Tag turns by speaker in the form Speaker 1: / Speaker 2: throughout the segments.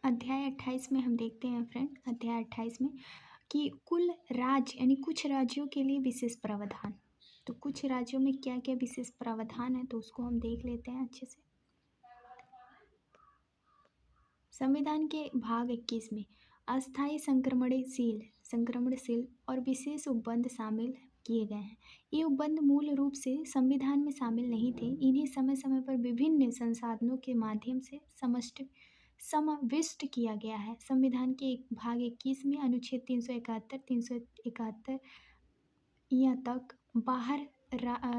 Speaker 1: अध्याय 28 में हम देखते हैं फ्रेंड, अध्याय 28 में कि कुल राज्य यानी कुछ राज्यों के लिए विशेष प्रावधान। तो कुछ राज्यों में क्या क्या विशेष प्रावधान है तो उसको हम देख लेते हैं अच्छे से। संविधान के भाग 21 में अस्थायी संक्रमणशील और विशेष उपबंध शामिल किए गए हैं। ये उपबंध मूल रूप से संविधान में शामिल नहीं थे। इन्हें समय समय पर विभिन्न संसाधनों के माध्यम से समाविष्ट किया गया है। संविधान के भाग 21 में अनुच्छेद 371 यहाँ तक बाहर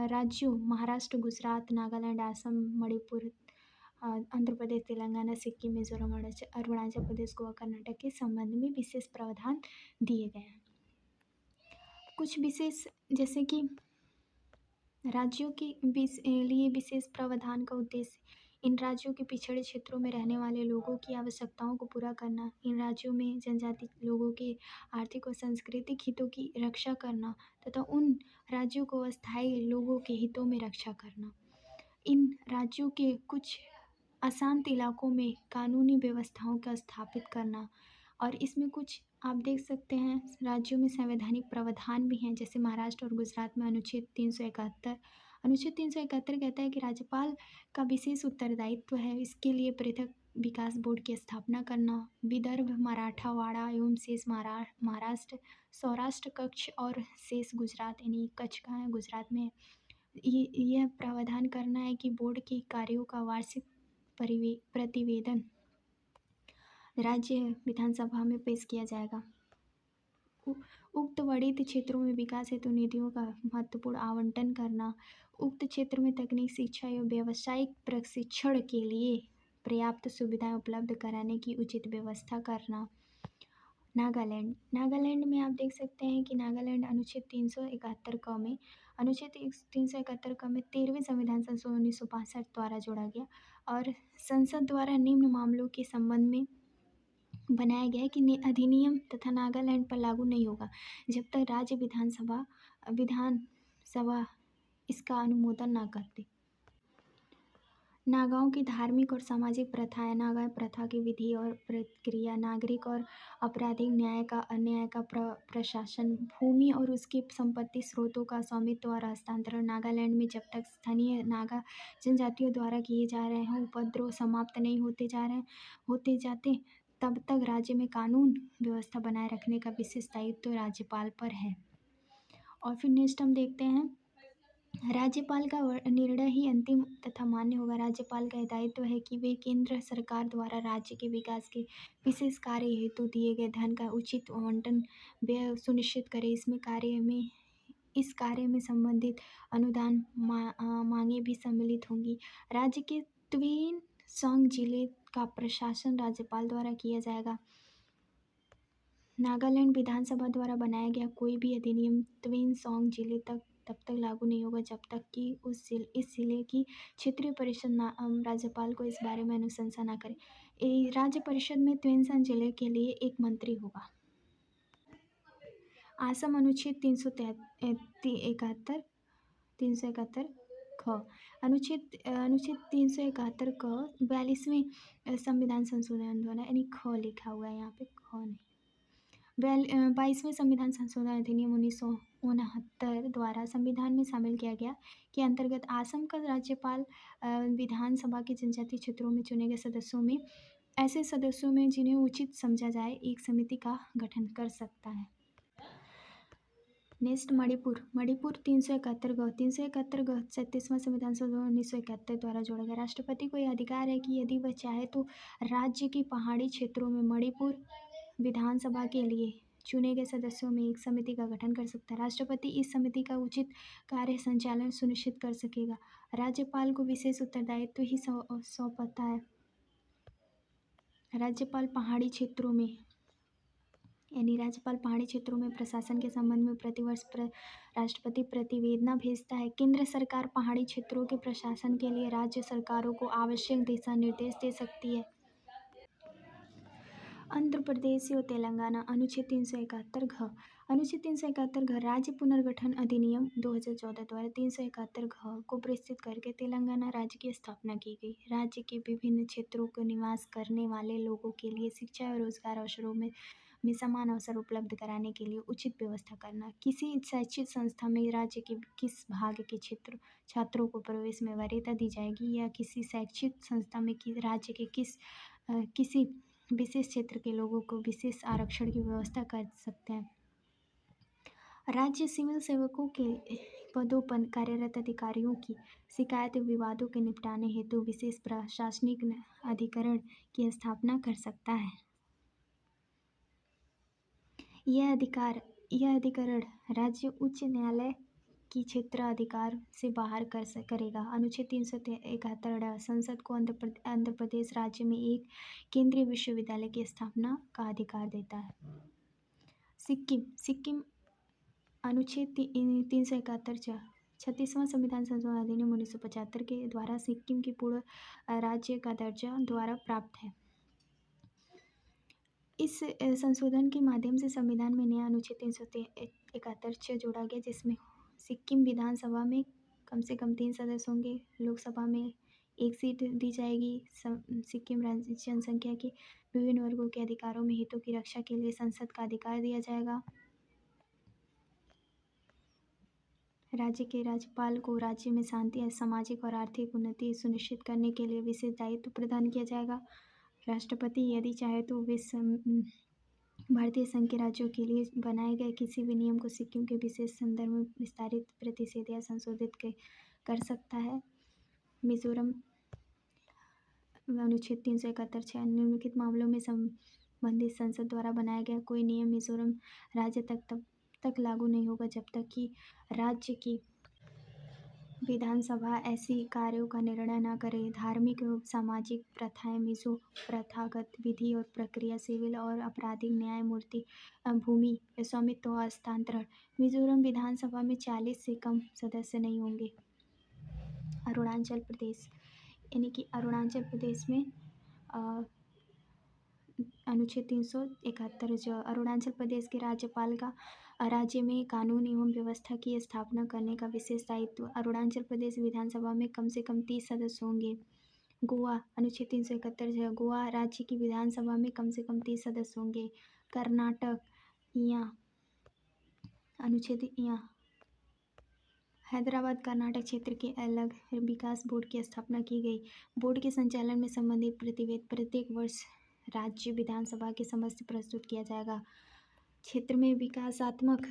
Speaker 1: राज्यों महाराष्ट्र, गुजरात, नागालैंड, असम, मणिपुर, आंध्र प्रदेश, तेलंगाना, सिक्किम, मिजोरम, अरुणाचल प्रदेश, गोवा, कर्नाटक के संबंध में विशेष प्रावधान दिए गए हैं। कुछ विशेष जैसे कि राज्यों के लिए विशेष प्रावधान का उद्देश्य इन राज्यों के पिछड़े क्षेत्रों में रहने वाले लोगों की आवश्यकताओं को पूरा करना, इन राज्यों में जनजाति लोगों के आर्थिक और सांस्कृतिक हितों की रक्षा करना तथा उन राज्यों को अस्थायी लोगों के हितों में रक्षा करना। इन राज्यों के कुछ अशांत इलाकों में कानूनी व्यवस्थाओं का स्थापित करना। और इसमें कुछ आप देख सकते हैं राज्यों में संवैधानिक प्रावधान भी हैं, जैसे महाराष्ट्र और गुजरात में अनुच्छेद 371 कहता है कि राज्यपाल का विशेष उत्तरदायित्व है इसके लिए पृथक विकास बोर्ड की स्थापना करना। विदर्भ, मराठावाड़ा एवं शेष महाराष्ट्र, सौराष्ट्र कक्ष और शेष गुजरात यानी कच्छ का है, गुजरात में यह प्रावधान करना है कि बोर्ड के कार्यों का वार्षिक प्रतिवेदन राज्य विधानसभा में पेश किया जाएगा। उक्त वर्णित क्षेत्रों में विकास हेतु निधियों का महत्वपूर्ण आवंटन करना। उक्त क्षेत्र में तकनीक, शिक्षा एवं व्यावसायिक प्रशिक्षण के लिए पर्याप्त सुविधाएं उपलब्ध कराने की उचित व्यवस्था करना। नागालैंड में आप देख सकते हैं कि नागालैंड अनुच्छेद 371 क में 13वें संविधान संशोधन 1962 द्वारा जोड़ा गया और संसद द्वारा निम्न मामलों के संबंध में बनाया गया है कि अधिनियम तथा नागालैंड पर लागू नहीं होगा जब तक राज्य विधानसभा इसका अनुमोदन न करते। नागाओं की धार्मिक और सामाजिक प्रथाएं। नागा प्रथा की विधि और प्रक्रिया, नागरिक और आपराधिक न्याय का प्रशासन, भूमि और उसकी संपत्ति स्रोतों का स्वामित्व और हस्तांतरण। नागालैंड में जब तक स्थानीय नागा जनजातियों द्वारा किए जा रहे हैं उपद्रव समाप्त नहीं होते जाते तब तक राज्य में कानून व्यवस्था बनाए रखने का विशेष दायित्व राज्यपाल पर है। और फिर नेक्स्ट हम देखते हैं राज्यपाल का निर्णय ही अंतिम तथा मान्य होगा। राज्यपाल का दायित्व है कि वे केंद्र सरकार द्वारा राज्य के विकास के विशेष कार्य हेतु दिए गए धन का उचित आवंटन व्यय सुनिश्चित करें। इस कार्य में संबंधित अनुदान मांगे भी सम्मिलित होंगी। राज्य के त्वेन सांग जिले का प्रशासन राज्यपाल द्वारा किया जाएगा। नागालैंड विधानसभा द्वारा बनाया गया कोई भी अधिनियम त्वेन सांग जिले तब तक लागू नहीं होगा जब तक कि इस जिले की क्षेत्रीय परिषद राज्यपाल को इस बारे में अनुशंसा न करे। राज्य परिषद में त्वेनसान जिले के लिए एक मंत्री होगा। असम अनुच्छेद 371 ख अनुच्छेद 371 क 42वें संविधान संशोधन द्वारा यानी ख लिखा हुआ है यहाँ पे, ख नहीं, 22वें संविधान संशोधन अधिनियम 1969 द्वारा संविधान में शामिल किया गया के अंतर्गत असम का राज्यपाल विधानसभा के जनजातीय क्षेत्रों में चुने गए ऐसे सदस्यों में जिन्हें उचित समझा जाए एक समिति का गठन कर सकता है। नेक्स्ट मणिपुर 371 ग 37वां संविधान संशोधन 1971 द्वारा जोड़ा गया। राष्ट्रपति को यह अधिकार है कि यदि वह चाहे तो राज्य के पहाड़ी क्षेत्रों में मणिपुर विधानसभा के लिए चुने गए सदस्यों में एक समिति का गठन कर सकता है। राष्ट्रपति इस समिति का उचित कार्य संचालन सुनिश्चित कर सकेगा। राज्यपाल को विशेष उत्तरदायित्व ही सौंपता है। राज्यपाल पहाड़ी क्षेत्रों में प्रशासन के संबंध में प्रतिवर्ष राष्ट्रपति प्रतिवेदन भेजता है। केंद्र सरकार पहाड़ी क्षेत्रों के प्रशासन के लिए राज्य सरकारों को आवश्यक दिशा निर्देश दे सकती है। आंध्र प्रदेश और तेलंगाना अनुच्छेद 371 घ अनुच्छेद 371 घ राज्य पुनर्गठन अधिनियम 2014 द्वारा 371 घ को प्रस्तुत करके तेलंगाना राज्य की स्थापना की गई। राज्य के विभिन्न क्षेत्रों को निवास करने वाले लोगों के लिए शिक्षा और रोजगार अवसरों में समान अवसर उपलब्ध कराने के लिए उचित व्यवस्था करना। किसी शैक्षिक संस्था में राज्य के किस भाग के छात्रों को प्रवेश में वरीयता दी जाएगी या किसी शैक्षिक संस्था में राज्य के किसी विशेष क्षेत्र के लोगों को विशेष आरक्षण की व्यवस्था कर सकते हैं। राज्य सिविल सेवकों के पदों पर कार्यरत अधिकारियों की शिकायत विवादों के निपटाने हेतु विशेष प्रशासनिक अधिकरण की स्थापना कर सकता है। यह अधिकरण राज्य उच्च न्यायालय की क्षेत्र अधिकार से बाहर करेगा। अनुच्छेद 371 संसद को आंध्र प्रदेश राज्य में एक केंद्रीय विश्वविद्यालय की स्थापना का अधिकार देता है। सिक्किम अनुच्छेद 371 36वां संविधान संशोधन अधिनियम 1975 के द्वारा सिक्किम की पूर्ण राज्य का दर्जा द्वारा प्राप्त है। इस संशोधन के माध्यम से संविधान में नया अनुच्छेद 371 जोड़ा गया, जिसमें सिक्किम विधानसभा में कम से कम 3 सदस्य होंगे, लोकसभा में 1 सीट दी जाएगी। सिक्किम राज्य जनसंख्या के विभिन्न वर्गों के अधिकारों में हितों की रक्षा के लिए संसद का अधिकार दिया जाएगा। राज्य के राज्यपाल को राज्य में शांति, सामाजिक और आर्थिक उन्नति सुनिश्चित करने के लिए विशेष दायित्व प्रदान किया जाएगा। राष्ट्रपति यदि चाहे तो भारतीय संघ के राज्यों के लिए बनाए गए किसी भी नियम को सिक्किम के विशेष संदर्भ में विस्तारित, प्रतिषेध या संशोधित कर सकता है। मिजोरम अनुच्छेद 371 निम्नलिखित मामलों में संबंधित संसद द्वारा बनाया गया कोई नियम मिजोरम राज्य तब तक लागू नहीं होगा जब तक कि राज्य की विधानसभा ऐसी कार्यों का निर्णय न करे। धार्मिक एवं सामाजिक प्रथाएं, मिजो प्रथागत विधि और प्रक्रिया, सिविल और आपराधिक न्यायमूर्ति, भूमि स्वामित्व हस्तांतरण। मिजोरम विधानसभा में 40 से कम सदस्य नहीं होंगे। अरुणाचल प्रदेश यानी कि अरुणाचल प्रदेश में अनुच्छेद 371 जो अरुणाचल प्रदेश के राज्यपाल का राज्य में कानून एवं व्यवस्था की स्थापना करने का विशेष दायित्व। अरुणाचल प्रदेश विधानसभा में कम से कम 30 सदस्य होंगे। गोवा अनुच्छेद 371 गोवा राज्य की विधानसभा में कम से कम 30 सदस्य होंगे। कर्नाटक अनुच्छेद हैदराबाद कर्नाटक क्षेत्र के अलग विकास बोर्ड की स्थापना की गई। बोर्ड के संचालन में संबंधित प्रतिवेदन प्रत्येक वर्ष राज्य विधानसभा के समक्ष प्रस्तुत किया जाएगा। क्षेत्र में विकासात्मक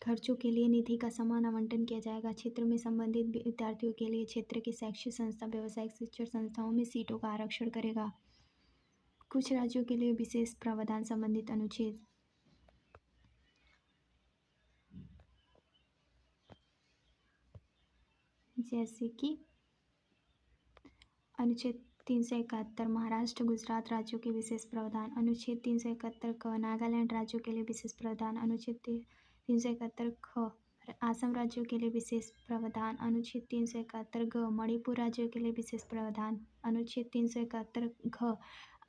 Speaker 1: खर्चों के लिए निधि का समान आवंटन किया जाएगा। क्षेत्र में संबंधित विद्यार्थियों के लिए क्षेत्र की शैक्षिक संस्था व्यावसायिक शिक्षण संस्थाओं में सीटों का आरक्षण करेगा। कुछ राज्यों के लिए विशेष प्रावधान संबंधित अनुच्छेद जैसे कि अनुच्छेद 371 महाराष्ट्र गुजरात राज्यों के विशेष प्रावधान। अनुच्छेद 371 क नागालैंड राज्यों के लिए विशेष प्रावधान। अनुच्छेद 371 ख आसम राज्यों के लिए विशेष प्रावधान। अनुच्छेद 371 ग मणिपुर राज्यों के लिए विशेष प्रावधान। अनुच्छेद 371 घ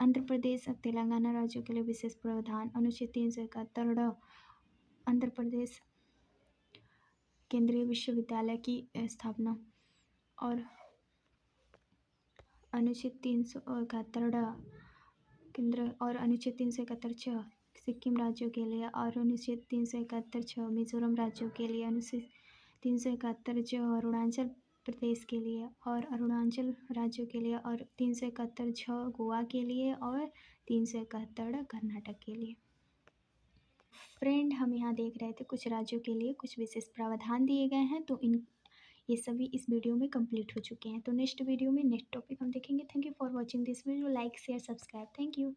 Speaker 1: आंध्र प्रदेश तेलंगाना राज्यों के लिए विशेष प्रावधान। अनुच्छेद 371 ड आंध्र प्रदेश केंद्रीय विश्वविद्यालय की स्थापना। और अनुच्छेद 371 केंद्र और अनुच्छेद 371 सिक्किम राज्यों के लिए और अनुच्छेद 371 मिजोरम राज्यों के लिए। अनुच्छेद 371 अरुणाचल प्रदेश के लिए और अरुणाचल राज्यों के लिए और 371 गोवा के लिए और 371 कर्नाटक के लिए। फ्रेंड, हम यहाँ देख रहे थे कुछ राज्यों के लिए कुछ विशेष प्रावधान दिए गए हैं, तो ये सभी इस वीडियो में कंप्लीट हो चुके हैं। तो नेक्स्ट वीडियो में नेक्स्ट टॉपिक हम देखेंगे। Thank you for watching this video. Like share subscribe. Thank you.